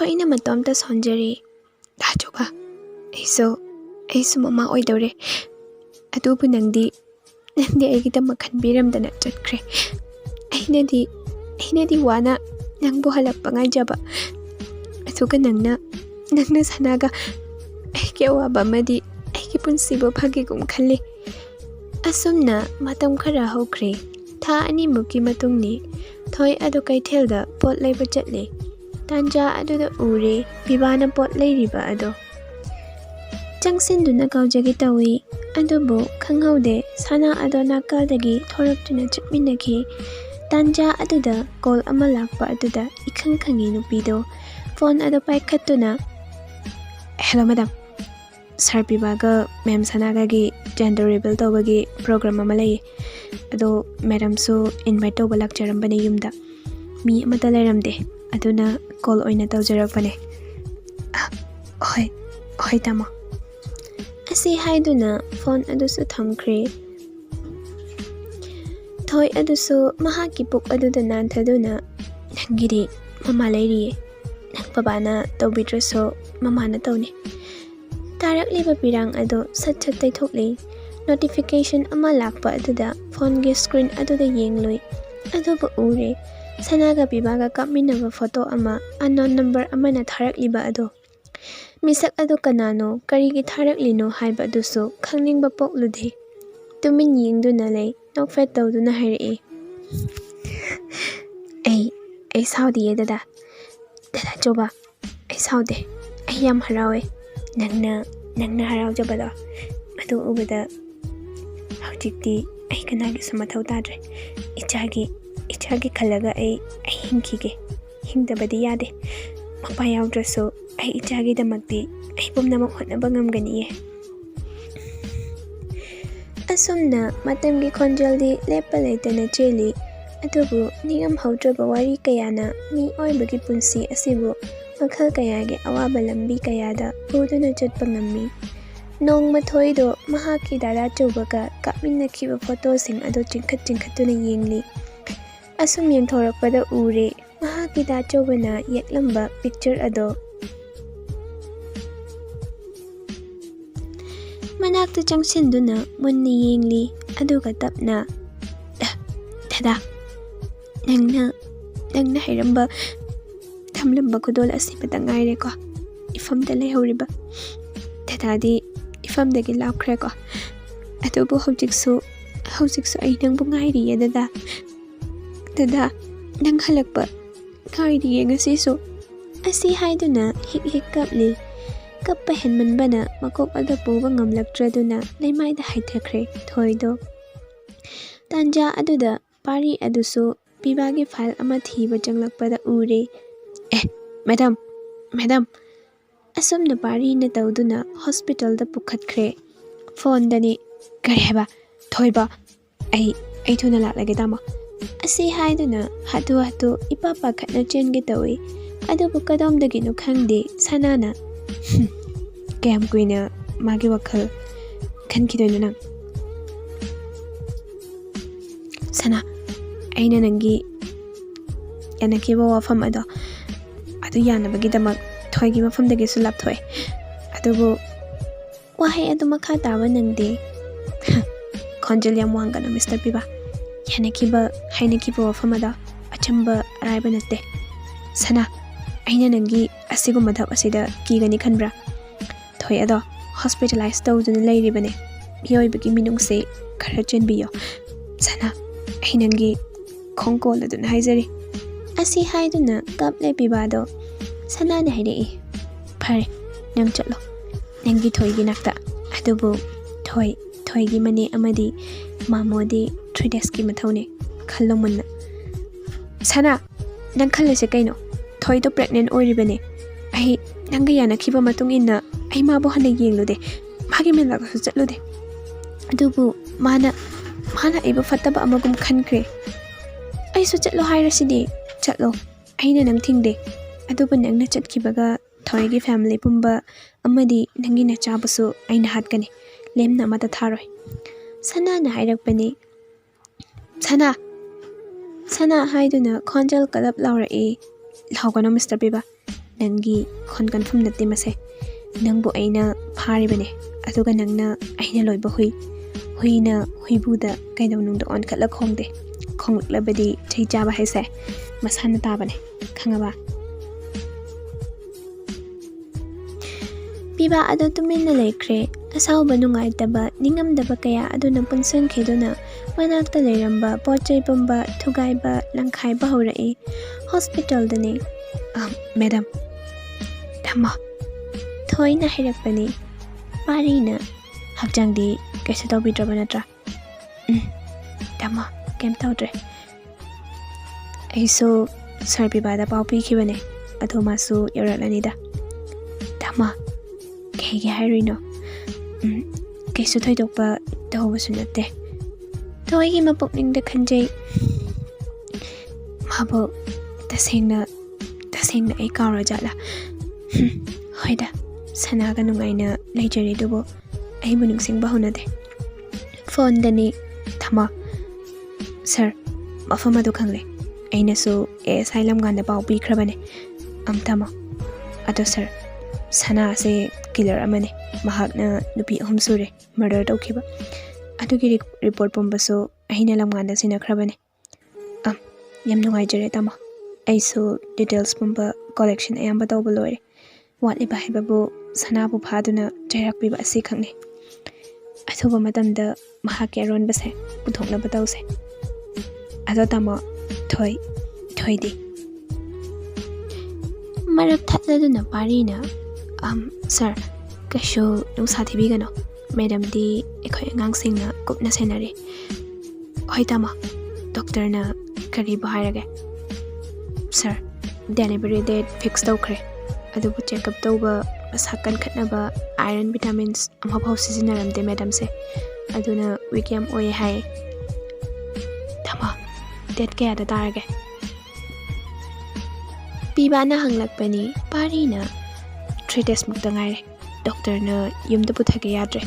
ꯑꯩꯅ ꯃꯇꯣꯝꯇ ꯁꯣꯟꯖꯔꯤ ꯗꯥꯆꯧꯕ ꯑꯩꯁꯨ ꯃꯃꯥ ꯑꯣꯏꯗꯧꯔꯦ ꯑꯗꯨꯕꯨ ꯅꯪꯗꯤ ꯑꯩꯒꯤꯗꯃꯛ ꯈꯟꯕꯤꯔꯝꯗꯅ ꯆꯠꯈ꯭ꯔꯦ ꯑꯩꯅꯗꯤ ꯋꯥꯅ ꯅꯪꯕꯨ ꯍꯜꯂꯛꯄ ꯉꯥꯏꯖꯕ ꯑꯗꯨꯒ ꯅꯪꯅ ꯁꯅꯥꯒ ꯑꯩꯒꯤ ꯑꯋꯥꯕ ꯑꯃꯗꯤ ꯑꯩꯒꯤ ꯄꯨꯟꯁꯤꯕꯨ ꯐꯒꯦꯒꯨꯝ ꯈꯜꯂꯤ ꯑꯁꯨꯝꯅ ꯃꯇꯝ ꯈꯔ ꯍꯧꯈ꯭ꯔꯦ ꯊꯥ 2ꯃꯨꯛꯀꯤ ꯃꯇꯨꯡꯅꯤ ꯊꯣꯏ ꯑꯗꯨ ꯀꯩꯊꯦꯜꯗ ꯄꯣꯠ ꯂꯩꯕ ꯆꯠꯂꯤ ꯇꯥꯟꯖꯥ ꯑꯗꯨꯗ ꯎꯔꯦ ꯕꯤꯕꯥꯅ ꯄꯣꯠ ꯂꯩꯔꯤꯕ ꯑꯗꯣ ꯆꯪꯁꯤꯟꯗꯨꯅ ꯀꯥꯎꯖꯒꯦ ꯇꯧꯏ ꯑꯗꯨꯕꯨ ꯈꯪꯍꯧꯗꯦ ꯁꯅꯥ ꯑꯗꯣ ꯅꯥꯀꯜꯗꯒꯤ ꯊꯣꯔꯛꯇꯨꯅ ꯆꯠꯃꯤꯟꯅꯈꯤ ꯇꯥꯟꯖꯥ ꯑꯗꯨꯗ ꯀꯣꯜ ꯑꯃ ꯂꯥꯛꯄ ꯑꯗꯨꯗ ꯏꯈꯪ ꯈꯪꯉꯤ ꯅꯨꯄꯤꯗꯣ ꯐꯣꯟ ꯑꯗꯨ ꯄꯥꯏꯈꯠꯇꯨꯅ ꯍꯦꯂꯣ ꯃꯦꯗꯥꯝ ꯁꯥꯔ ꯕꯤꯕꯥꯒ ꯃꯦꯝ ꯁꯅꯥꯒꯒꯤ ꯖꯦꯟꯗꯔ ꯔꯤꯚꯤꯜ ꯇꯧꯕꯒꯤ ꯄ꯭ꯔꯣꯒ꯭ꯔꯥꯝ ꯑꯃ ꯂꯩꯌꯦ ꯑꯗꯣ ꯃꯦꯗꯥꯝꯁꯨ ꯏꯟꯚꯥꯏꯠ ꯇꯧꯕ ꯂꯥꯛꯆꯔꯝꯕꯅꯦ ꯌꯨꯝꯗ ꯃꯤ ꯑꯃꯠꯇ ꯂꯩꯔꯝꯗꯦ ꯑꯗꯨꯅ ꯀꯣꯜ ꯑꯣꯏꯅ ꯇꯧꯖꯔꯛꯄꯅꯦ ꯍꯣꯏ ꯇꯥꯃꯣ ꯑꯁꯤ ꯍꯥꯏꯗꯨꯅ ꯐꯣꯟ ꯑꯗꯨꯁꯨ ꯊꯝꯈ꯭ꯔꯦ ꯊꯣꯏ ꯑꯗꯨꯁꯨ ꯃꯍꯥꯛꯀꯤ ꯄꯨꯛ ꯑꯗꯨꯗ ꯅꯥꯟꯊꯗꯨꯅ ꯅꯪꯒꯤꯗꯤ ꯃꯃꯥ ꯂꯩꯔꯤꯌꯦ ꯅꯪ ꯕꯕꯥꯅ ꯇꯧꯕꯤꯗ꯭ꯔꯁꯨ ꯃꯃꯥꯅ ꯇꯧꯅꯤ ꯇꯥꯔꯛꯂꯤꯕ ꯄꯤꯔꯥꯡ ꯑꯗꯨ ꯁꯠ ꯇꯩꯊꯣꯛꯂꯤ ꯅꯣꯇꯤꯐꯤꯀꯦꯁꯟ ꯑꯃ ꯂꯥꯛꯄ ꯑꯗꯨꯗ ꯐꯣꯟꯒꯤ ꯁꯀ꯭ꯔꯤꯟ ꯑꯗꯨꯗ ꯌꯦꯡꯂꯨꯏ ꯑꯗꯨꯕꯨ ꯎꯔꯦ ꯁꯅꯥꯒ ꯕꯤꯕꯥꯒ ꯀꯥꯞꯃꯤꯟꯅꯕ ꯐꯣꯇꯣ ꯑꯃ ꯑꯟꯅꯣꯟ ꯅꯝꯕꯔ ꯑꯃꯅ ꯊꯥꯔꯛꯂꯤꯕ ꯑꯗꯣ ꯃꯤꯁꯛ ꯑꯗꯨ ꯀꯅꯥꯅꯣ ꯀꯔꯤꯒꯤ ꯊꯥꯔꯛꯂꯤꯅꯣ ꯍꯥꯏꯕ ꯑꯗꯨꯁꯨ ꯈꯪꯅꯤꯡꯕ ꯄꯣꯛꯂꯨꯗꯦ ꯇꯨꯃꯤꯟ ꯌꯦꯡꯗꯨꯅ ꯂꯩ ꯅꯣꯛꯐꯦꯠ ꯇꯧꯗꯨꯅ ꯍꯥꯏꯔꯛꯏ ꯑꯩ ꯁꯥꯎꯗꯤꯌꯦ ꯗꯗꯥ ꯆꯧꯕ ꯑꯩ ꯁꯥꯎꯗꯦ ꯑꯩ ꯌꯥꯝ ꯍꯔꯥꯎꯋꯦ ꯅꯪꯅ ꯍꯔꯥꯎꯖꯕꯗꯣ ꯑꯗꯨ ꯎꯕꯗ ꯍꯧꯖꯤꯛꯇꯤ ꯑꯩ ꯀꯅꯥꯒꯤꯁꯨ ꯃꯊꯧ ꯇꯥꯗ꯭ꯔꯦ ꯏꯆꯥꯒꯤ ꯈꯜꯂꯒ ꯑꯩ ꯍꯤꯡꯈꯤꯒꯦ ꯍꯤꯡꯗꯕꯗꯤ ꯌꯥꯗꯦ ꯃꯄꯥ ꯌꯥꯎꯗ꯭ꯔꯁꯨ ꯑꯩ ꯏꯆꯥꯒꯤꯗꯃꯛꯇꯤ ꯑꯩ ꯄꯨꯝꯅꯃꯛ ꯍꯣꯠꯅꯕ ꯉꯝꯒꯅꯤꯌꯦ ꯑꯁꯨꯝꯅ ꯃꯇꯝꯒꯤ ꯈꯣꯟꯖꯦꯜꯗꯤ ꯂꯦꯞꯄ ꯂꯩꯇꯅ ꯆꯦꯜꯂꯤ ꯑꯗꯨꯕꯨ ꯅꯤꯉꯝꯍꯧꯗ꯭ꯔꯕ ꯋꯥꯔꯤ ꯀꯌꯥꯅ ꯃꯤꯑꯣꯏꯕꯒꯤ ꯄꯨꯟꯁꯤ ꯑꯁꯤꯕꯨ ꯃꯈꯜ ꯀꯌꯥꯒꯤ ꯑꯋꯥꯕ ꯂꯝꯕꯤ ꯀꯌꯥꯗ ꯄꯨꯗꯨꯅ ꯆꯠꯄ ꯉꯝꯃꯤ ꯅꯣꯡꯃ ꯊꯣꯏꯗꯣ ꯃꯍꯥꯛꯀꯤ ꯗꯥꯗꯥꯆꯧꯕꯒ ꯀꯥꯞꯃꯤꯟꯅꯈꯤꯕ ꯐꯣꯇꯣꯁꯤꯡ ꯑꯗꯨ ꯆꯤꯡꯈꯠꯇꯨꯅ ꯌꯦꯡꯂꯤ ꯑꯁꯨꯝ ꯌꯦꯡꯊꯣꯔꯛꯄꯗ ꯎꯔꯦ ꯃꯍꯥꯛꯀꯤ ꯗꯥꯆꯧꯕꯅ ꯌꯦꯛꯂꯝꯕ ꯄꯤꯛꯆꯔ ꯑꯗꯣ ꯃꯅꯥꯛꯇ ꯆꯪꯁꯤꯟꯗꯨꯅ ꯃꯨꯟꯅ ꯌꯦꯡꯂꯤ ꯑꯗꯨꯒ ꯇꯞꯅ ꯗꯗꯥ ꯅꯪꯅ ꯍꯩꯔꯝꯕ ꯊꯝꯂꯝꯕ ꯈꯨꯗꯣꯜ ꯑꯁꯤꯃꯇ ꯉꯥꯏꯔꯦꯀꯣ ꯏꯐꯝꯗ ꯂꯩꯍꯧꯔꯤꯕ ꯗꯗꯥꯗꯤ ꯏꯐꯝꯗꯒꯤ ꯂꯥꯞꯈ꯭ꯔꯦꯀꯣ ꯑꯗꯨꯕꯨ ꯍꯧꯖꯤꯛꯁꯨ ꯑꯩ ꯅꯪꯕు ꯉꯥꯏꯔꯤꯌꯦ ꯗꯗꯥ ꯅꯪ ꯍꯜꯂꯛꯄ ꯉꯥꯏꯔꯤꯌꯦ ꯉꯁꯤꯁꯨ ꯑꯁꯤ ꯍꯥꯏꯗꯨꯅ ꯍꯤꯛ ꯀꯞꯂꯤ ꯀꯞꯄ ꯍꯦꯟꯃꯟꯕꯅ ꯃꯀꯣꯛ ꯑꯗꯨ ꯄꯨꯕ ꯉꯝꯂꯛꯇ꯭ꯔꯗꯨꯅ ꯂꯩꯃꯥꯏꯗ ꯍꯥꯏꯊꯈ꯭ꯔꯦ ꯊꯣꯏꯗꯣ ꯇꯥꯟꯖꯥ ꯑꯗꯨꯗ ꯄꯥꯔꯤ ꯑꯗꯨꯁꯨ ꯕꯤꯕꯥꯒꯤ ꯐꯥꯏꯜ ꯑꯃ ꯊꯤꯕ ꯆꯪꯂꯛꯄꯗ ꯎꯔꯦ ꯃꯦꯗꯥꯝ ꯑꯁꯨꯝꯅ ꯄꯥꯔꯤꯅ ꯇꯧꯗꯨꯅ ꯍꯣꯁꯄꯤꯇꯥꯜꯗ ꯄꯨꯈꯠꯈ꯭ꯔꯦ ꯐꯣꯟꯗꯅꯤ ꯀꯔꯤ ꯍꯥꯏꯕ ꯊꯣꯏꯕ ꯑꯩ ꯊꯨꯅ ꯂꯥꯛꯂꯒꯦ ꯇꯥꯃꯣ ꯑꯁꯤ ꯍꯥꯏꯗꯨꯅ ꯍꯥꯊꯨ ꯏꯄꯥ ꯄꯥꯈꯠꯅ ꯆꯦꯟꯒꯦ ꯇꯧꯏ ꯑꯗꯨꯕꯨ ꯀꯗꯣꯝꯗꯒꯤꯅꯣ ꯈꯪꯗꯦ ꯁꯅꯥꯅ ꯀꯌꯥꯝ ꯀꯨꯏꯅ ꯃꯥꯒꯤ ꯋꯥꯈꯜ ꯈꯟꯈꯤꯗꯣꯏꯅꯣ ꯅꯪ ꯁꯅꯥ ꯑꯩꯅ ꯅꯪꯒꯤ ꯌꯥꯅꯈꯤꯕ ꯋꯥꯐꯝ ꯑꯗꯨ ꯌꯥꯅꯕꯒꯤꯗꯃꯛ ꯊꯣꯏꯒꯤ ꯃꯐꯝꯗꯒꯤꯁꯨ ꯂꯥꯞꯊꯣꯛꯑꯦ ꯑꯗꯨꯕꯨ ꯋꯥꯍꯩ ꯑꯗꯨ ꯃꯈꯥ ꯇꯥꯕ ꯅꯪꯗꯦ ꯈꯣꯟꯖꯦꯜ ꯌꯥꯝ ꯋꯥꯡꯒꯅꯨ ꯃꯤꯁꯇꯔ ꯕꯤꯕꯥ ꯍꯥꯏꯅꯈꯤꯕ ꯋꯥꯐꯝ ꯑꯗꯣ ꯑꯆꯝꯕ ꯑꯔꯥꯏꯕ ꯅꯠꯇꯦ ꯁꯅꯥ ꯑꯩꯅ ꯅꯪꯒꯤ ꯑꯁꯤꯒꯨꯝꯕ ꯊꯕꯛ ꯑꯁꯤꯗ ꯀꯤꯒꯅꯤ ꯈꯟꯕ꯭ꯔꯥ ꯊꯣꯏ ꯑꯗꯣ ꯍꯣꯁꯄꯤꯇꯥꯂꯥꯏꯁ ꯇꯧꯗꯨꯅ ꯂꯩꯔꯤꯕꯅꯦ ꯃꯤꯑꯣꯏꯕꯒꯤ ꯃꯤꯅꯨꯡꯁꯤ ꯈꯔ ꯆꯦꯟꯕꯤꯌꯣ ꯁꯅꯥ ꯑꯩ ꯅꯪꯒꯤ ꯈꯣꯡ ꯀꯣꯜꯂꯗꯨꯅ ꯍꯥꯏꯖꯔꯤ ꯑꯁꯤ ꯍꯥꯏꯗꯨꯅ ꯀꯞꯂꯦ ꯕꯤꯕꯥꯗꯣ ꯁꯅꯥꯅ ꯍꯥꯏꯔꯛꯏ ꯐꯔꯦ ꯅꯪ ꯆꯠꯂꯣ ꯅꯪꯒꯤ ꯊꯣꯏꯒꯤ ꯅꯥꯛꯇ ꯑꯗꯨꯕꯨ ꯊꯣꯏꯒꯤ ꯃꯅꯦ ꯑꯃꯗꯤ ꯃꯥꯃꯣꯗꯤ 3 daysꯀꯤ ꯃꯊꯧꯅꯦ ꯈꯜꯂꯣ ꯃꯨꯟꯅ ꯁꯅꯥ ꯅꯪ ꯈꯜꯂꯤꯁꯦ ꯀꯩꯅꯣ ꯊꯣꯏꯗꯣ ꯄ꯭ꯔꯦꯒꯅꯦꯟ ꯑꯣꯏꯔꯤꯕꯅꯦ ꯑꯩ ꯅꯪꯒ ꯌꯥꯅꯈꯤꯕ ꯃꯇꯨꯡ ꯏꯟꯅ ꯑꯩ ꯃꯥꯕꯨ ꯍꯟꯅ ꯌꯦꯡꯂꯨꯗꯦ ꯃꯥꯒꯤ ꯃꯅꯥꯛꯇꯁꯨ ꯆꯠꯂꯨꯗꯦ ꯑꯗꯨꯕꯨ ꯃꯥꯅ ꯑꯩꯕꯨ ꯐꯠꯇꯕ ꯑꯃꯒꯨꯝ ꯈꯟꯈ꯭ꯔꯦ ꯑꯩꯁꯨ ꯆꯠꯂꯣ ꯍꯥꯏꯔꯁꯤꯗꯤ ꯆꯠꯂꯣ ꯑꯩꯅ ꯅꯪ ꯊꯤꯡꯗꯦ ꯑꯗꯨꯕꯨ ꯅꯪꯅ ꯆꯠꯈꯤꯕꯒ ꯊꯣꯏꯒꯤ ꯐꯦꯃꯤꯂꯤ ꯄꯨꯝꯕ ꯑꯃꯗꯤ ꯅꯪꯒꯤ ꯅꯆꯥꯕꯨꯁꯨ ꯑꯩꯅ ꯍꯥꯠꯀꯅꯤ ꯂꯦꯝꯅ ꯑꯃꯠꯇ ꯊꯥꯔꯣꯏ ꯁꯅꯥꯅ ꯍꯥꯏꯔꯛꯄꯅꯤ ꯁꯅꯥ ꯍꯥꯏꯗꯨꯅ ꯈꯣꯟꯖꯦꯜ ꯀꯂꯞ ꯂꯥꯎꯔꯛꯏ ꯂꯥꯎꯒꯅꯨ ꯃꯤꯁꯇꯔ ꯕꯤꯕꯥ ꯅꯪꯒꯤ ꯈꯣꯟꯀꯟꯐꯝ ꯅꯠꯇꯦ ꯃꯁꯦ ꯅꯪꯕꯨ ꯑꯩꯅ ꯐꯥꯔꯤꯕꯅꯦ ꯑꯗꯨꯒ ꯅꯪꯅ ꯑꯩꯅ ꯂꯣꯏꯕ ꯍꯨꯏꯅ ꯍꯨꯏꯕꯨꯗ ꯀꯩꯗꯧꯅꯨꯡꯗ ꯑꯣꯟꯈꯠꯂ ꯈꯣꯡꯗꯦ ꯈꯣꯡꯂꯛꯂꯕꯗꯤ ꯆꯩ ꯆꯥꯕ ꯍꯥꯏꯁꯦ ꯃꯁꯥꯅ ꯇꯥꯕꯅꯦ ꯈꯪꯉꯕ ꯄꯤꯕꯥ ꯑꯗꯨ ꯇꯨꯃꯤꯟꯅ ꯂꯩꯈ꯭ꯔꯦ ꯑꯁꯥꯎꯕ ꯅꯨꯡꯉꯥꯏꯇꯕ ꯅꯤꯡꯉꯝꯗꯕ ꯀꯌꯥ ꯑꯗꯨꯅ ꯄꯨꯟꯁꯤꯟꯈꯤꯗꯨꯅ ꯃꯅꯥꯛꯇ ꯂꯩꯔꯝꯕ ꯄꯣꯠꯆꯩ ꯄꯨꯝꯕ ꯊꯨꯒꯥꯏꯕ ꯂꯪꯈꯥꯏꯕ ꯍꯧꯔꯛꯏ ꯍꯣꯁꯄꯤꯇꯥꯜꯗꯅꯤ ꯃꯦꯗꯥꯝ ꯊꯝꯃꯣ ꯊꯣꯏꯅ ꯍꯥꯏꯔꯛꯄꯅꯤ ꯋꯥꯔꯤꯅ ꯍꯛꯆꯥꯡꯗꯤ ꯀꯩꯁꯨ ꯇꯧꯕꯤꯗ꯭ꯔꯕ ꯅꯠꯇ꯭ꯔꯥ ꯊꯝꯃꯣ ꯀꯩꯝ ꯇꯧꯗ꯭ꯔꯦ ꯑꯩꯁꯨ ꯁꯥꯔ ꯄꯤꯕꯥꯗ ꯄꯥꯎ ꯄꯤꯈꯤꯕꯅꯦ ꯑꯗꯣ ꯃꯥꯁꯨ ꯌꯧꯔꯛꯂꯅꯤꯗ ꯊꯝꯃꯣ ꯀꯩꯒꯤ ꯍꯥꯏꯔꯨꯏꯅꯣ ꯀꯩꯁꯨ ꯊꯣꯏꯗꯣꯛꯄ ꯇꯧꯕꯁꯨ ꯅꯠꯇꯦ ꯊꯣꯏꯒꯤ ꯃꯄꯨꯛꯅꯤꯡꯗ ꯈꯟꯖꯩ ꯃꯥꯕꯨ ꯇꯁꯦꯡꯅ ꯑꯩ ꯀꯥꯎꯔꯖꯥꯠꯂꯥ ꯍꯣꯏꯗ ꯁꯅꯥꯒ ꯅꯨꯡꯉꯥꯏꯅ ꯂꯩꯖꯔꯤ ꯑꯗꯨꯕꯨ ꯑꯩꯕꯨ ꯅꯤꯡꯁꯤꯡꯕ ꯍꯧꯅꯗꯦ ꯐꯣꯟꯗꯅꯤ ꯊꯝꯃꯣ ꯁꯥꯔ ꯃꯐꯝ ꯑꯗꯨ ꯈꯪꯂꯦ ꯑꯩꯅꯁꯨ ASI ꯂꯝꯒꯥꯟꯗ ꯄꯥꯎ ꯄꯤꯈ꯭ꯔꯕꯅꯦ ꯊꯝꯃꯣ ꯑꯗꯣ ꯁꯥꯔ ꯁꯅꯥ ꯑꯁꯦ ꯀꯤꯂꯔ ꯑꯃꯅꯦ ꯃꯍꯥꯛꯅ ꯅꯨꯄꯤ 3 ꯁꯨꯔꯦ ꯃꯔꯗꯔ ꯇꯧꯈꯤꯕ ꯑꯗꯨꯒꯤ ꯔꯤꯄꯣꯔꯠ ꯄꯨꯝꯕꯁꯨ ꯑꯩꯅ ꯂꯝꯒꯥꯟꯗ ꯁꯤꯟꯅꯈ꯭ꯔꯕꯅꯦ ꯌꯥꯝ ꯅꯨꯡꯉꯥꯏꯖꯔꯦ ꯇꯥꯃꯣ ꯑꯩꯁꯨ ꯗꯤꯇꯦꯜꯁ ꯄꯨꯝꯕ ꯀꯣꯂꯦꯛꯁꯟ ꯑꯌꯥꯝꯕ ꯇꯧꯕ ꯂꯣꯏꯔꯦ ꯋꯥꯠꯂꯤꯕ ꯍꯥꯏꯕꯕꯨ ꯁꯅꯥꯕꯨ ꯐꯥꯗꯨꯅ ꯆꯩꯔꯥꯛꯄꯤꯕ ꯑꯁꯤ ꯈꯛꯅꯤ ꯑꯊꯨꯕ ꯃꯇꯝꯗ ꯃꯍꯥꯛꯀꯤ ꯑꯔꯣꯟꯕꯁꯦ ꯄꯨꯊꯣꯛꯅꯕ ꯇꯧꯁꯦ ꯑꯗꯣ ꯇꯥꯃꯣ ꯊꯣꯏꯗꯤ ꯃꯔꯛ ꯊꯠꯂꯗꯨꯅ ꯄꯥꯔꯤꯅ ꯁꯥꯔ ꯀꯩꯁꯨ ꯅꯨꯡꯁꯥ ꯊꯤꯕꯤꯒꯅꯣ ꯃꯦꯗꯥꯝꯗꯤ ꯑꯩꯈꯣꯏ ꯑꯉꯥꯡꯁꯤꯡꯅ ꯀꯨꯞꯅ ꯁꯦꯟꯅꯔꯤ ꯍꯣꯏ ꯇꯥꯃꯣ ꯗꯣꯛꯇꯔꯅ ꯀꯔꯤꯕꯨ ꯍꯥꯏꯔꯒꯦ ꯁꯥꯔ ꯗꯦꯂꯤꯚꯔꯤ ꯗꯦꯠ ꯐꯤꯛꯁ ꯇꯧꯈ꯭ꯔꯦ ꯑꯗꯨꯕꯨ ꯆꯦꯛꯑꯞ ꯇꯧꯕ ꯃꯁꯥ ꯀꯟꯈꯠꯅꯕ ꯑꯥꯏꯔꯟ ꯚꯤꯇꯥꯃꯤꯟꯁ ꯑꯃꯐꯥꯎ ꯁꯤꯖꯤꯟꯅꯔꯝꯗꯦ ꯃꯦꯗꯥꯝꯁꯦ ꯑꯗꯨꯅ ꯋꯤꯛ ꯌꯥꯝ ꯑꯣꯏꯌꯦ ꯍꯥꯏꯌꯦ ꯇꯥꯃꯣ ꯗꯦꯠ ꯀꯌꯥꯗ ꯇꯥꯔꯒꯦ ꯄꯤꯕꯥꯅ ꯍꯪꯂꯛꯄꯅꯤ ꯄꯥꯔꯤꯅ 3 days ꯃꯨꯛꯇ ꯉꯥꯏꯔꯦ ꯗꯣꯛꯇꯔꯅ ꯌꯨꯝꯗ ꯄꯨꯊꯒꯦ ꯌꯥꯗ꯭ꯔꯦ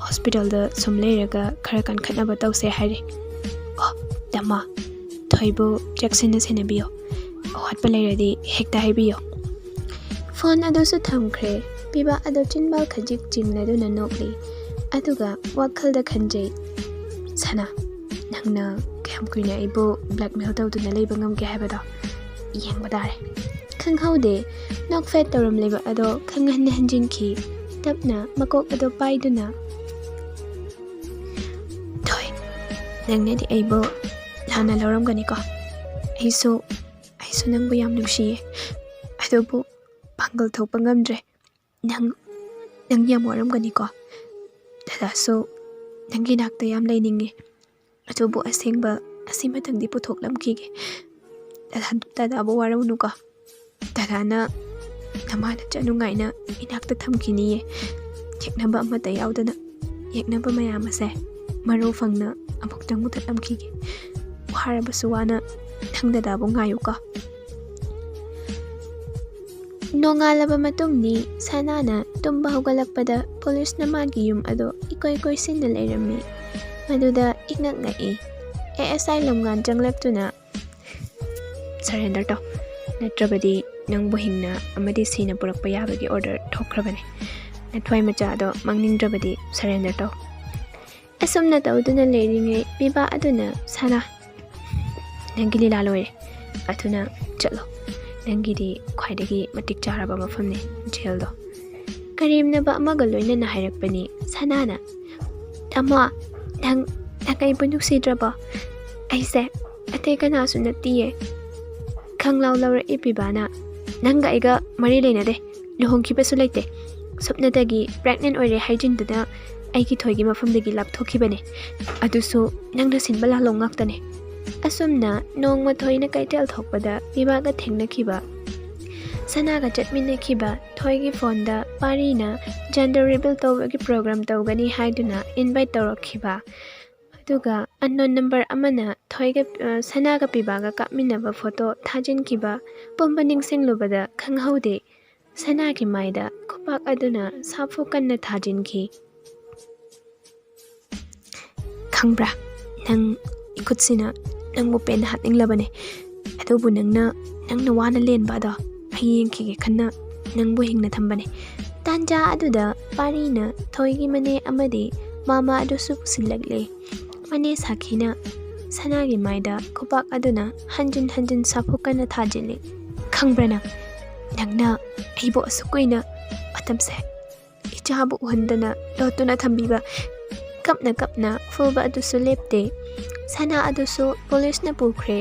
ꯍꯣꯁꯄꯤꯇꯥꯜꯗ ꯁꯨꯝ ꯂꯩꯔꯒ ꯈꯔ ꯀꯟꯈꯠꯅꯕ ꯇꯧꯁꯦ ꯍꯥꯏꯔꯤ ꯇꯥꯃꯣ ꯊꯣꯏꯕꯨ ꯆꯦꯛꯁꯤꯟꯅ ꯁꯦꯟꯅꯕꯤꯌꯣ ꯑꯋꯥꯠꯄ ꯂꯩꯔꯗꯤ ꯍꯦꯛꯇ ꯍꯥꯏꯕꯤꯌꯣ ꯐꯣꯟ ꯑꯗꯨꯁꯨ ꯊꯝꯈ꯭ꯔꯦ ꯄꯤꯕꯥ ꯑꯗꯨ ꯆꯤꯟꯕꯥꯜ ꯈꯖꯤꯛ ꯆꯤꯡꯂꯗꯨꯅ ꯅꯣꯛꯂꯤ ꯑꯗꯨꯒ ꯋꯥꯈꯜꯗ ꯈꯟꯖꯩ ꯁꯅꯥ ꯅꯪꯅ ꯀꯌꯥꯝ ꯀꯨꯏꯅ ꯑꯩꯕꯨ ꯕ꯭ꯂꯦꯛꯃꯦꯜ ꯇꯧꯗꯨꯅ ꯂꯩꯕ ꯉꯝꯒꯦ ꯍꯥꯏꯕꯗꯣ ꯌꯦꯡꯕ ꯇꯥꯔꯦ ꯈꯪꯍꯧꯗꯦ ꯅꯣꯛꯐꯦꯠ ꯇꯧꯔꯝꯂꯤꯕ ꯑꯗꯣ ꯈꯪꯍꯟ ꯍꯟꯖꯤꯟꯈꯤ ꯇꯞꯅ ꯃꯀꯣꯛ ꯑꯗꯨ ꯄꯥꯏꯗꯨꯅ ꯊꯣꯏ ꯅꯪꯅꯗꯤ ꯑꯩꯕꯨ ꯂꯥꯟꯅ ꯂꯧꯔꯝꯒꯅꯤꯀꯣ ꯑꯩꯁꯨ ꯅꯪꯕꯨ ꯌꯥꯝ ꯅꯨꯡꯁꯤꯌꯦ ꯑꯗꯨꯕꯨ ꯄꯥꯡꯒꯜ ꯊꯣꯛꯄ ꯉꯝꯗ꯭ꯔꯦ ꯅꯪ ꯌꯥꯝ ꯋꯥꯔꯝꯒꯅꯤꯀꯣ ꯗꯗꯥꯁꯨ ꯅꯪꯒꯤ ꯅꯥꯛꯇ ꯌꯥꯝ ꯂꯩꯅꯤꯡꯉꯤ ꯑꯗꯨꯕꯨ ꯑꯁꯦꯡꯕ ꯑꯁꯤꯃꯇꯪꯗꯤ ꯄꯨꯊꯣꯛꯂꯝꯈꯤꯒꯦ ꯗꯗꯥꯕꯨ ꯋꯥꯔꯧꯅꯨꯀꯣ ꯗꯗꯥꯅ ꯅꯃꯥꯅ ꯆꯠꯅꯨꯡꯉꯥꯏꯅ ꯏꯅꯥꯛꯇ ꯊꯝꯈꯤꯅꯤꯌꯦ ꯌꯦꯛꯅꯕ ꯑꯃꯠꯇ ꯌꯥꯎꯗꯅ ꯌꯦꯛꯅꯕ ꯃꯌꯥꯝ ꯑꯁꯦ ꯃꯔꯨ ꯐꯪꯅ ꯑꯃꯨꯛꯇꯪ ꯃꯨꯊꯠꯂꯝꯈꯤꯒꯦ ꯋꯥꯔꯕꯁꯨ ꯋꯥꯅ ꯅꯪ ꯗꯗꯥꯕꯨ ꯉꯥꯏꯌꯨꯀꯣ ꯅꯣꯡꯉꯥꯜꯂꯕ ꯃꯇꯨꯡꯅꯤ ꯁꯅꯥꯅ ꯇꯨꯝꯕ ꯍꯧꯒꯠꯂꯛꯄꯗ ꯄꯨꯂꯤꯁꯅ ꯃꯥꯒꯤ ꯌꯨꯝ ꯑꯗꯨ ꯏꯀꯣꯏ ꯀꯣꯏꯁꯤꯟꯅ ꯂꯩꯔꯝꯃꯤ ꯃꯗꯨꯗ ꯏꯉꯛ ꯉꯛꯏ ASI ꯂꯝꯒꯥꯟ ꯆꯪꯂꯛꯇꯨꯅ ꯁꯔꯦꯟꯗꯔ ꯇꯧ ꯅꯠꯇ꯭ꯔꯕꯗꯤ ꯅꯪꯕꯨ ꯍꯤꯡꯅ ꯑꯃꯗꯤ ꯁꯤꯅ ꯄꯨꯔꯛꯄ ꯌꯥꯕꯒꯤ ꯑꯣꯔꯗꯔ ꯊꯣꯛꯈ꯭ꯔꯕꯅꯤ ꯅꯊ꯭ꯋꯥꯏ ꯃꯆꯥ ꯑꯗꯣ ꯃꯥꯡꯅꯤꯡꯗ꯭ꯔꯕꯗꯤ ꯁꯔꯦꯟꯗꯔ ꯇꯧ ꯑꯁꯨꯝꯅ ꯇꯧꯗꯨꯅ ꯂꯩꯔꯤꯉꯩ ꯄꯤꯕꯥ ꯑꯗꯨꯅ ꯁꯅꯥ ꯅꯪꯒꯤ ꯂꯤꯂꯥ ꯂꯣꯏꯔꯦ ꯑꯗꯨꯅ ꯆꯠꯂꯣ ꯅꯪꯒꯤꯗꯤ ꯈ꯭ꯋꯥꯏꯗꯒꯤ ꯃꯇꯤꯛ ꯆꯥꯔꯕ ꯃꯐꯝꯅꯤ ꯖꯦꯜꯗꯣ ꯀꯔꯦꯝꯅꯕ ꯑꯃꯒ ꯂꯣꯏꯅꯅ ꯍꯥꯏꯔꯛꯄꯅꯤ ꯁꯅꯥꯅ ꯇꯥꯃꯣ ꯅꯪ ꯑꯩꯕꯨ ꯅꯨꯡꯁꯤꯗ꯭ꯔꯕꯣ ꯑꯩꯁꯦ ꯑꯇꯩ ꯀꯅꯥꯁꯨ ꯅꯠꯇꯤꯌꯦ ꯈꯪꯂꯥꯎ ꯂꯧꯔꯛꯏ ꯄꯤꯕꯥꯅ ꯅꯪꯒ ꯑꯩꯒ ꯃꯔꯤ ꯂꯩꯅꯗꯦ ꯂꯨꯍꯣꯡꯈꯤꯕꯁꯨ ꯂꯩꯇꯦ ꯁꯨꯞꯅꯇꯒꯤ ꯄ꯭ꯔꯦꯒꯅꯦꯟ ꯑꯣꯏꯔꯦ ꯍꯥꯏꯖꯤꯟꯗꯨꯅ ꯑꯩꯒꯤ ꯊꯣꯏꯒꯤ ꯃꯐꯝꯗꯒꯤ ꯂꯥꯞꯊꯣꯛꯈꯤꯕꯅꯦ ꯑꯗꯨꯁꯨ ꯅꯪꯅ ꯁꯤꯟꯕ ꯂꯥꯜꯂꯣꯡ ꯉꯥꯛꯇꯅꯦ ꯑꯁꯨꯝꯅ ꯅꯣꯡꯃ ꯊꯣꯏꯅ ꯀꯩꯊꯦꯜ ꯊꯣꯛꯄꯗ ꯄꯤꯕꯥꯒ ꯊꯦꯡꯅꯈꯤꯕ ꯁꯅꯥꯒ ꯆꯠꯃꯤꯟꯅꯈꯤꯕ ꯊꯣꯏꯒꯤ ꯐꯣꯟꯗ ꯄꯥꯔꯤꯅ ꯖꯦꯟꯗꯔ ꯔꯤꯚꯤꯜ ꯇꯧꯕꯒꯤ ꯄ꯭ꯔꯣꯒ꯭ꯔꯥꯝ ꯇꯧꯒꯅꯤ ꯍꯥꯏꯗꯨꯅ ꯏꯟꯚꯥꯏꯠ ꯇꯧꯔꯛꯈꯤꯕ ꯑꯗꯨꯒ ꯑꯟꯅꯣꯟ ꯅꯝꯕꯔ ꯑꯃꯅ ꯁꯅꯥꯒ ꯄꯤꯕꯥꯒ ꯀꯥꯞꯃꯤꯟꯅꯕ ꯐꯣꯇꯣ ꯊꯥꯖꯤꯟꯈꯤꯕ ꯄꯨꯝꯕ ꯅꯤꯡꯁꯤꯡꯂꯨꯕꯗ ꯈꯪꯍꯧꯗꯦ ꯁꯅꯥꯒꯤ ꯃꯥꯏꯗ ꯈꯨꯄꯥꯛ ꯑꯗꯨꯅ ꯁꯥꯐꯨ ꯀꯟꯅ ꯊꯥꯖꯤꯟꯈꯤ ꯈꯪꯕ꯭ꯔꯥ ꯅꯪ ꯏꯈꯨꯠꯁꯤꯅ ꯅꯪꯕꯨ ꯄꯦꯟꯅ ꯍꯥꯠꯅꯤꯡꯂꯕꯅꯦ ꯑꯗꯨꯕꯨ ꯅꯪꯅ ꯋꯥꯅ ꯂꯦꯟꯕ ꯑꯗꯣ ꯌꯦꯡꯈꯤꯒꯦ ꯈꯟꯅ ꯅꯪꯕꯨ ꯍꯤꯡꯅ ꯊꯝꯕꯅꯦ. ꯇꯥꯟꯖꯥ ꯑꯗꯨꯗ ꯄꯥꯔꯤꯅ ꯊꯣꯏꯒꯤ ꯃꯅꯦ ꯑꯃꯗꯤ ꯃꯥꯃꯥ ꯑꯗꯨꯁꯨ ꯄꯨꯁꯤꯜꯂꯛꯂꯦ. ꯃꯅꯦ ꯁꯥꯈꯤꯅ ꯁꯅꯥꯒꯤ ꯃꯥꯏꯗ ꯈꯨꯄꯥꯛ ꯑꯗꯨꯅ ꯍꯟꯖꯤꯟ ꯍꯟꯖꯤꯟ ꯁꯥꯐꯨ ꯀꯟꯅ ꯊꯥꯖꯤꯜꯂꯤ. ꯈꯪꯕ꯭ꯔꯥ ꯅꯪꯅ ꯑꯩꯕꯨ ꯑꯁꯨꯛ ꯀꯨꯏꯅ ꯃꯇꯝꯁꯦ ꯏꯆꯥꯕꯨ ꯎꯍꯟꯗꯅ ꯂꯣꯠꯇꯨꯅ ꯊꯝꯕꯤꯕ. ꯀꯞꯅ ꯀꯞꯅ ꯐꯨꯕ ꯑꯗꯨꯁꯨ ꯂꯦꯞꯇꯦ. ꯁꯅꯥ ꯑꯗꯨꯁꯨ ꯄꯨꯂꯤꯁꯅ ꯄꯨꯈ꯭ꯔꯦ.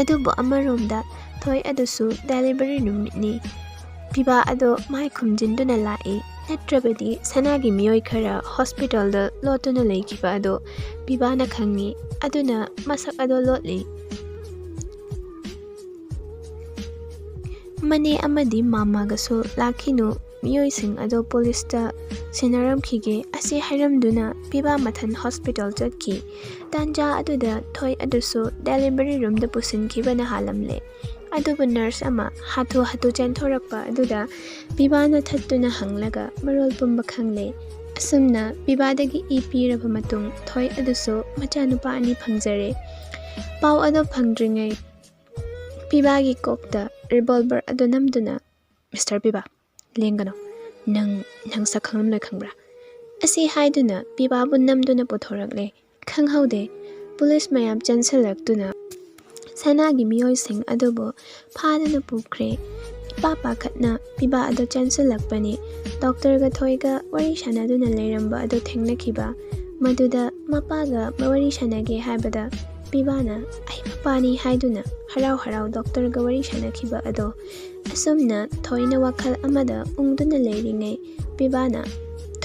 ꯑꯗꯨꯕꯨ ꯑꯃꯔꯣꯝꯗ ꯊꯣꯏ ꯑꯗꯨꯁꯨ ꯗꯦꯂꯤꯚꯔꯤ ꯅꯨꯃꯤꯠꯅꯤ. ꯄꯤꯕꯥ ꯑꯗꯣ ꯃꯥꯏ ꯈꯨꯝꯖꯤꯟꯗꯨꯅ ꯂꯥꯛꯏ. ꯅꯠꯇ꯭ꯔꯕꯗꯤ ꯁꯅꯥꯒꯤ ꯃꯤꯑꯣꯏ ꯈꯔ ꯍꯣꯁꯄꯤꯇꯥꯜꯗ ꯂꯣꯠꯇꯨꯅ ꯂꯩꯈꯤꯕ ꯑꯗꯣ ꯄꯤꯕꯥꯅ ꯈꯪꯉꯤ. ꯑꯗꯨꯅ ꯃꯁꯛ ꯑꯗꯣ ꯂꯣꯠꯂꯤ. ꯃꯅꯦ ꯑꯃꯗꯤ ꯃꯥꯃꯥꯒꯁꯨ ꯂꯥꯛꯈꯤꯅꯨ. ꯃꯤꯑꯣꯏꯁꯤꯡ ꯑꯗꯣ ꯄꯨꯂꯤꯁꯇ ꯁꯤꯟꯅꯔꯝꯈꯤꯒꯦ ꯑꯁꯤ ꯍꯥꯏꯔꯝꯗꯨꯅ ꯄꯤꯕꯥ ꯃꯊꯟ ꯍꯣꯁꯄꯤꯇꯥꯜ ꯆꯠꯈꯤ. ꯇꯥꯟꯖꯥ ꯑꯗꯨꯗ ꯊꯣꯏ ꯑꯗꯨꯁꯨ ꯗꯦꯂꯤꯚꯔꯤ ꯔꯨꯝꯗ ꯄꯨꯁꯤꯟꯈꯤꯕꯅ ꯍꯥꯜꯂꯝꯂꯦ. ꯑꯗꯨꯕꯨ ꯅꯔꯁ ꯑꯃ ꯍꯥꯊꯨ ꯍꯥꯊꯨ ꯆꯦꯟꯊꯣꯔꯛꯄ ꯑꯗꯨꯗ ꯄꯤꯕꯥꯅ ꯊꯠꯇꯨꯅ ꯍꯪꯂꯒ ꯃꯔꯣꯜ ꯄꯨꯝꯕ ꯈꯪꯂꯦ. ꯑꯁꯨꯝꯅ ꯄꯤꯕꯥꯗꯒꯤ ꯏ ꯄꯤꯔꯕ ꯃꯇꯨꯡ ꯊꯣꯏ ꯑꯗꯨꯁꯨ ꯃꯆꯥꯅꯨꯄꯥ 2 ꯐꯪꯖꯔꯦ. ꯄꯥꯎ ꯑꯗꯨ ꯐꯪꯗ꯭ꯔꯤꯉꯩ ꯄꯤꯕꯥꯒꯤ ꯀꯣꯛꯇ ꯔꯤꯚꯣꯜꯚꯔ ꯑꯗꯨ ꯅꯝꯗꯨꯅ, "ꯃꯤꯁꯇꯔ ꯄꯤꯕꯥ, ꯂꯦꯡꯒꯅꯨ. ꯅꯪ ꯁꯛ ꯈꯪꯂꯝꯂꯣꯏ ꯈꯪꯕ꯭ꯔꯥ?" ꯑꯁꯤ ꯍꯥꯏꯗꯨꯅ ꯄꯤꯕꯥꯕꯨ ꯅꯝꯗꯨꯅ ꯄꯨꯊꯣꯔꯛꯂꯦ. ꯈꯪꯍꯧꯗꯦ. ꯄꯨꯂꯤꯁ ꯃꯌꯥꯝ ꯆꯦꯟꯁꯤꯜꯂꯛꯇꯨꯅ ꯁꯅꯥꯒꯤ ꯃꯤꯑꯣꯏꯁꯤꯡ ꯑꯗꯨꯕꯨ ꯐꯥꯗꯨꯅ ꯄꯨꯈ꯭ꯔꯦ. ꯏꯄꯥ ꯄꯥꯈꯠꯅ ꯄꯤꯕꯥ ꯑꯗꯨ ꯆꯦꯟꯁꯤꯜꯂꯛꯄꯅꯤ. ꯗꯣꯛꯇꯔꯒ ꯊꯣꯏꯒ ꯋꯥꯔꯤ ꯁꯥꯟꯅꯗꯨꯅ ꯂꯩꯔꯝꯕ ꯑꯗꯨ ꯊꯦꯡꯅꯈꯤꯕ. ꯃꯗꯨꯗ ꯃꯄꯥꯒ ꯋꯥꯔꯤ ꯁꯥꯟꯅꯒꯦ ꯍꯥꯏꯕꯗ ꯄꯤꯕꯥꯅ "ꯑꯩ ꯃꯄꯥꯅꯤ" ꯍꯥꯏꯗꯨꯅ ꯍꯔꯥꯎ ꯍꯔꯥꯎ ꯗꯣꯛꯇꯔꯒ ꯋꯥꯔꯤ ꯁꯥꯟꯅꯈꯤꯕ ꯑꯗꯣ. ꯑꯁꯨꯝꯅ ꯊꯣꯏꯅ ꯋꯥꯈꯜ ꯑꯃꯗ ꯎꯪꯗꯨꯅ ꯂꯩꯔꯤꯉꯩ ꯄꯤꯕꯥꯅ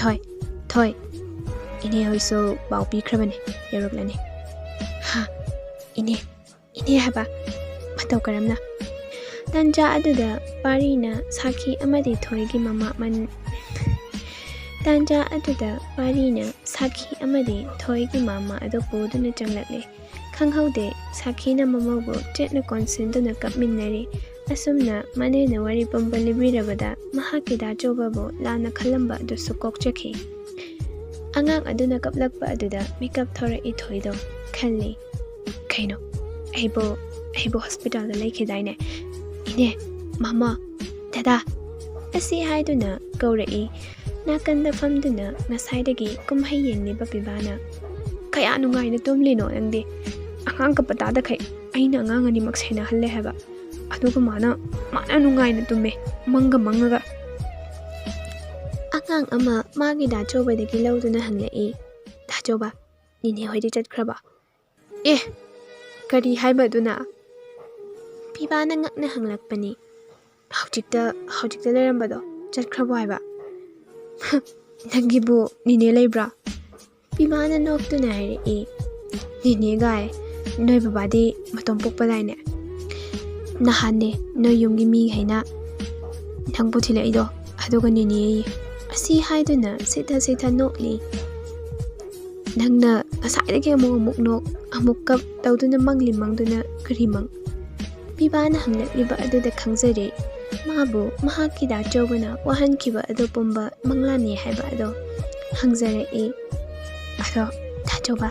"ꯊꯣꯏ, ꯏꯅꯦ ꯍꯣꯏꯁꯨ ꯄꯥꯎ ꯄꯤꯈ꯭ꯔꯕꯅꯤ, ꯌꯧꯔꯛꯂꯅꯤ." "ꯍꯥ, ꯏꯅꯦ ꯍꯥꯏꯕ? ꯃꯇꯧ ꯀꯔꯝꯅ?" ꯇꯥꯟꯖꯥ ꯑꯗꯨꯗ ꯄꯥꯔꯤꯅ ꯁꯥꯈꯤ ꯑꯃꯗꯤ ꯊꯣꯏꯒꯤ ꯃꯥꯃꯥ ꯑꯗꯨ ꯄꯨꯗꯨꯅ ꯆꯪꯂꯛꯂꯦ. ꯈꯪꯍꯧꯗꯦ. ꯁꯥꯈꯤꯅ ꯃꯃꯧꯕꯨ ꯆꯦꯠꯅ ꯀꯣꯟꯁꯤꯟꯗꯨꯅ ꯀꯞꯃꯤꯟꯅꯔꯤ. ꯑꯁꯨꯝꯅ ꯃꯅꯦꯅ ꯋꯥꯔꯤ ꯄꯨꯝꯕ ꯂꯤꯕꯤꯔꯕꯗ ꯃꯍꯥꯛꯀꯤ ꯗꯥꯆꯧꯕꯕꯨ ꯂꯥꯟꯅ ꯈꯜꯂꯝꯕ ꯑꯗꯨꯁꯨ ꯀꯣꯛꯆꯈꯤ. ꯑꯉꯥꯡ ꯑꯗꯨꯅ ꯀꯞꯂꯛꯄ ꯑꯗꯨꯗ ꯃꯤꯀꯞ ꯊꯣꯔꯛꯏ ꯊꯣꯏꯗꯣ. ꯈꯜꯂꯤ, "ꯀꯩꯅꯣ, ꯑꯩꯕꯨ ꯍꯣꯁꯄꯤꯇꯥꯜꯗ ꯂꯩꯈꯤꯗꯥꯏꯅꯦ? ꯏꯅꯦ, ꯃꯥꯃꯥ, ꯗꯥꯗꯥ" ꯑꯁꯤ ꯍꯥꯏꯗꯨꯅ ꯀꯧꯔꯛꯏ. ꯅꯥꯀꯟꯗ ꯐꯝꯗꯨꯅ ꯉꯁꯥꯏꯗꯒꯤ ꯀꯨꯝꯍꯩ ꯌꯦꯡꯂꯤꯕ ꯄꯤꯕꯥꯅ, "ꯀꯌꯥ ꯅꯨꯡꯉꯥꯏꯅ ꯇꯨꯝꯂꯤꯅꯣ ꯅꯪꯗꯤ? ꯑꯉꯥꯡ ꯀꯞꯄ ꯇꯥꯗꯈꯩ ꯑꯩꯅ ꯑꯉꯥꯡ ꯑꯅꯤꯃꯛ ꯁꯦꯟꯅꯍꯜꯂꯦ ꯍꯥꯏꯕ. ꯑꯗꯨꯒ ꯃꯥꯅ ꯅꯨꯡꯉꯥꯏꯅ ꯇꯨꯝꯃꯦ, ꯃꯪꯉꯒ." ꯑꯉꯥꯡ ꯑꯃ ꯃꯥꯒꯤ ꯗꯥꯆꯧꯕꯗꯒꯤ ꯂꯧꯗꯨꯅ ꯍꯪꯂꯛꯏ. "ꯗꯥꯆꯧꯕ, ꯅꯤꯅꯦ ꯍꯣꯏꯗꯤ ꯆꯠꯈ꯭ꯔꯕ?" "ꯑꯦ, ꯀꯔꯤ ꯍꯥꯏꯕ ꯑꯗꯨꯅ?" ꯄꯤꯕꯥꯅ ꯉꯛꯅ ꯍꯪꯂꯛꯄꯅꯤ. ꯍꯧꯖꯤꯛꯇ ꯂꯩꯔꯝꯕꯗꯣ ꯆꯠꯈ꯭ꯔꯕꯣ ꯍꯥꯏꯕ? "ꯅꯪꯒꯤꯕꯨ ꯅꯤꯅꯦ ꯂꯩꯕ꯭ꯔꯥ?" ꯄꯤꯕꯥꯅ ꯅꯣꯛꯇꯨꯅ ꯍꯥꯏꯔꯛꯏ. "ꯅꯤꯅꯦ ꯒꯥꯏ, ꯅꯣꯏ ꯕꯕꯥꯗꯤ ꯃꯇꯣꯝ ꯄꯣꯛꯄꯗꯥꯏꯅꯦ? ꯅꯍꯥꯟꯅꯦ ꯅꯣꯏ ꯌꯨꯝꯒꯤ ꯃꯤꯈꯩꯅ ꯅꯪꯕꯨ ꯊꯤꯜꯂꯛꯏꯗꯣ, ꯑꯗꯨꯒ ꯅꯤꯅꯦꯌꯦ." ꯑꯁꯤ ꯍꯥꯏꯗꯨꯅ ꯁꯤꯊ ꯅꯣꯛꯂꯤ. "ꯅꯪꯅ ꯉꯁꯥꯏꯗꯒꯤ ꯑꯃꯨꯛ ꯅꯣꯛ, ꯑꯃꯨꯛ ꯀꯞ ꯇꯧꯗꯨꯅ ꯃꯪꯗꯨꯅ ꯀꯔꯤ ꯃꯪ?" ꯄꯤꯕꯥꯅ ꯍꯪꯂꯛꯂꯤꯕ ꯑꯗꯨꯗ ꯈꯪꯖꯔꯦ. ꯃꯥꯕꯨ ꯃꯍꯥꯛꯀꯤ ꯗꯥꯆꯧꯕꯅ ꯋꯥꯍꯟꯈꯤꯕ ꯑꯗꯨ ꯄꯨꯝꯕ ꯃꯪꯂꯥꯟꯅꯤ ꯍꯥꯏꯕ ꯑꯗꯣ. ꯍꯪꯖꯔꯛꯏ. "ꯑꯗꯣ ꯗꯥꯆꯧꯕ,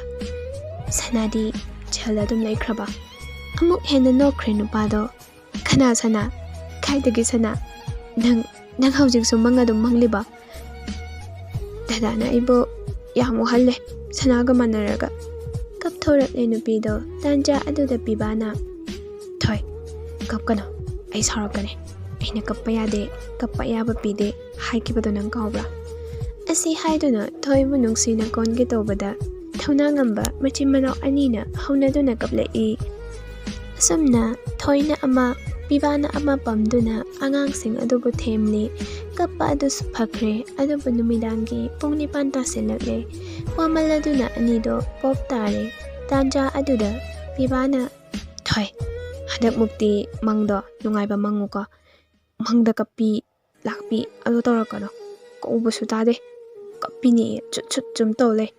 ꯁꯅꯥꯗꯤ ꯖꯦꯜꯗ ꯑꯗꯨꯝ ꯂꯩꯈ꯭ꯔꯕ?" ꯑꯃꯨꯛ ꯍꯦꯟꯅ ꯅꯣꯛꯈ꯭ꯔꯦ ꯅꯨꯄꯥꯗꯣ. "ꯀꯅꯥ ꯁꯅꯥ? ꯀꯥꯏꯗꯒꯤ ꯁꯅꯥ? ꯅꯪ ꯍꯧꯖꯤꯛꯁꯨ ꯑꯗꯨꯝ ꯃꯪꯂꯤꯕ? ꯗꯥꯗꯥꯅ ꯑꯩꯕꯨ ꯌꯥꯝ ꯋꯥꯍꯜꯂꯦ, ꯁꯅꯥꯒ ꯃꯥꯟꯅꯔꯒ." ꯀꯞꯊꯣꯔꯛꯂꯦ ꯅꯨꯄꯤꯗꯣ. ꯇꯥꯟꯖꯥ ꯑꯗꯨꯗ ꯄꯤꯕꯥꯅ, "ꯊꯣꯏ, ꯀꯞꯀꯅꯨ, ꯑꯩ ꯁꯥꯎꯔꯛꯀꯅꯤ. ꯑꯩꯅ ꯀꯞꯄ ꯌꯥꯗꯦ, ꯀꯞꯄ ꯑꯌꯥꯕ ꯄꯤꯗꯦ ꯍꯥꯏꯈꯤꯕꯗꯣ ꯅꯪ ꯀꯥꯎꯕ꯭ꯔꯥ?" ꯑꯁꯤ ꯍꯥꯏꯗꯨꯅ ꯊꯣꯏꯕꯨ ꯅꯨꯡꯁꯤꯅ ꯀꯣꯟꯒꯦ ꯇꯧꯕꯗ ꯊꯧꯅꯥ ꯉꯝꯕ ꯃꯆꯤꯟ ꯃꯅꯥꯎ 2ꯅ ꯍꯧꯅꯗꯨꯅ ꯀꯞꯂꯛꯏ. ꯑꯁꯨꯝꯅ ꯊꯣꯏꯅ ꯑꯃ, ꯄꯤꯕꯥꯅ ꯑꯃ ꯄꯝꯗꯨꯅ ꯑꯉꯥꯡꯁꯤꯡ ꯑꯗꯨꯕꯨ ꯊꯦꯝꯂꯤ. ꯀꯞꯄ ꯑꯗꯨꯁꯨ ꯐꯈ꯭ꯔꯦ. ꯑꯗꯨꯕꯨ ꯅꯨꯃꯤꯗꯥꯡꯒꯤ ꯄꯨꯡ 9 ꯇꯥꯁꯤꯜꯂꯛꯂꯦ. ꯋꯥꯃꯜꯂꯗꯨꯅ ꯑꯅꯤꯗꯣ ꯄꯣꯞ ꯇꯥꯔꯦ. ꯇꯥꯟꯖꯥ ꯑꯗꯨꯗ ꯄꯤꯕꯥꯅ, "ꯊꯣꯏ, ꯍꯟꯗꯛꯃꯨꯛꯇꯤ ꯃꯪꯗꯣ ꯅꯨꯡꯉꯥꯏꯕ ꯃꯪꯉꯨꯀꯣ. ꯃꯪꯗ ꯀꯞꯄꯤ ꯂꯥꯛꯄꯤ ꯑꯗꯨ ꯇꯧꯔꯛꯀꯅꯣ. ꯀꯧꯕꯁꯨ ꯇꯥꯗꯦ, ꯀꯞꯄꯤꯅꯦ ꯆꯨꯠ ꯆꯨꯝ ꯇꯧ ꯂꯩ."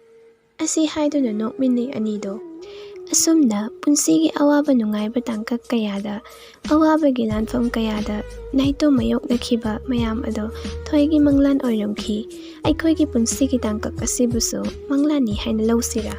ꯑꯁꯤ ꯍꯥꯏꯗꯨꯅ ꯅꯣꯛꯃꯤꯟꯅꯩ ꯑꯅꯤꯗꯣ. ꯑꯁꯨꯝꯅ ꯄꯨꯟꯁꯤꯒꯤ ꯑꯋꯥꯕ ꯅꯨꯡꯉꯥꯏꯕ ꯇꯥꯡꯀꯛ ꯀꯌꯥꯗ, ꯑꯋꯥꯕꯒꯤ ꯂꯥꯟꯐꯝ ꯀꯌꯥꯗ ꯅꯥꯏꯇꯣꯝ ꯃꯥꯌꯣꯛꯅꯈꯤꯕ ꯃꯌꯥꯝ ꯑꯗꯣ ꯊꯣꯏꯒꯤ ꯃꯪꯂꯥꯟ ꯑꯣꯏꯔꯝꯈꯤ. ꯑꯩꯈꯣꯏꯒꯤ ꯄꯨꯟꯁꯤꯒꯤ ꯇꯥꯡꯀꯛ ꯑꯁꯤꯕꯨꯁꯨ ꯃꯪꯂꯥꯟꯅꯤ ꯍꯥꯏꯅ ꯂꯧꯁꯤꯔꯥ?